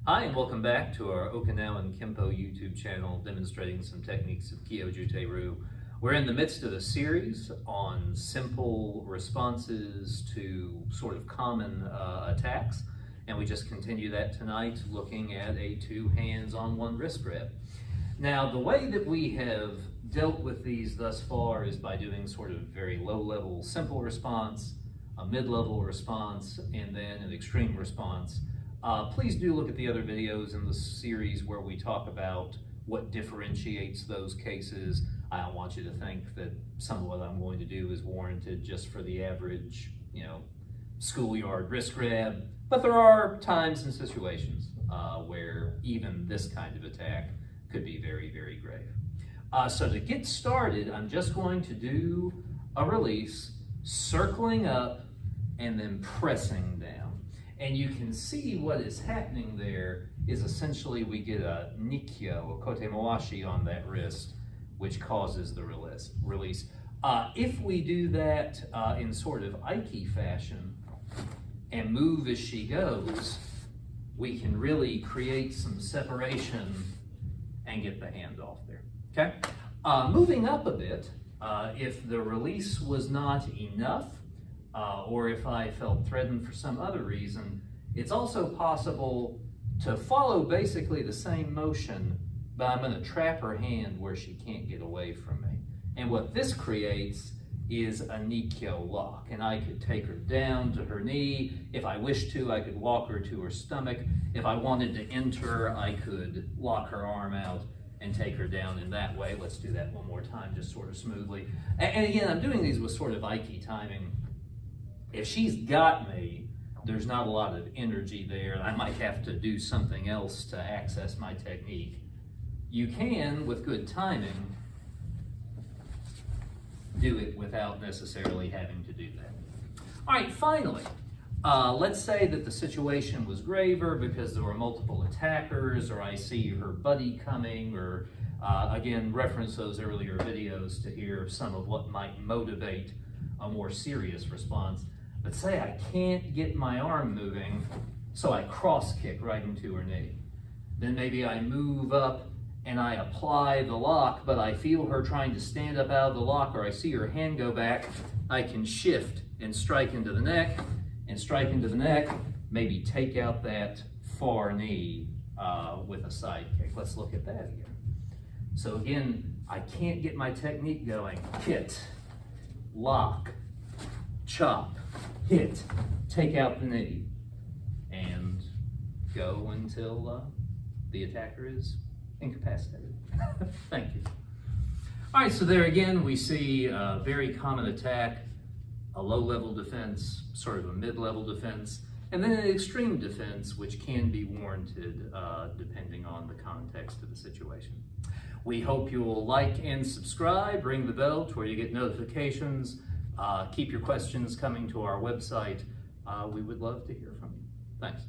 Hi, and welcome back to our Okinawan Kempo YouTube channel demonstrating some techniques of Kyo-Jutei-Ryu. We're in the midst of a series on simple responses to sort of common attacks, and we just continue that tonight looking at a two hands on one wrist grab. Now, the way that we have dealt with these thus far is by doing sort of very low-level simple response, a mid-level response, and then an extreme response. Please do look at the other videos in the series where we talk about what differentiates those cases. I don't want you to think that some of what I'm going to do is warranted just for the average, schoolyard wrist grab, but there are times and situations where even this kind of attack could be very, very grave. So to get started, I'm just going to do a release, circling up and then pressing down. And you can see what is happening there is essentially we get a nikkyo, a kote mawashi on that wrist, which causes the release. If we do that in sort of Aiki fashion and move as she goes, we can really create some separation and get the hand off there, okay? Moving up a bit, if the release was not enough, or if I felt threatened for some other reason, it's also possible to follow basically the same motion, but I'm going to trap her hand where she can't get away from me. And what this creates is a nikkyo lock, and I could take her down to her knee. If I wished to, I could walk her to her stomach. If I wanted to enter, I could lock her arm out and take her down in that way. Let's do that one more time, just sort of smoothly. And again, I'm doing these with sort of Aiki timing. If she's got me, there's not a lot of energy there. I might have to do something else to access my technique. You can, with good timing, do it without necessarily having to do that. All right, finally, let's say that the situation was graver because there were multiple attackers, or I see her buddy coming, or again, reference those earlier videos to hear some of what might motivate a more serious response. But say I can't get my arm moving, so I cross kick right into her knee. Then maybe I move up and I apply the lock, but I feel her trying to stand up out of the lock, or I see her hand go back. I can shift and strike into the neck, and strike into the neck, maybe take out that far knee with a side kick. Let's look at that again. So again, I can't get my technique going. Hit, lock, chop, hit, take out the knee, and go until the attacker is incapacitated. Thank you. All right, so there again, we see a very common attack, a low-level defense, sort of a mid-level defense, and then an extreme defense, which can be warranted depending on the context of the situation. We hope you'll like and subscribe, ring the bell to where you get notifications. Keep your questions coming to our website. We would love to hear from you. Thanks.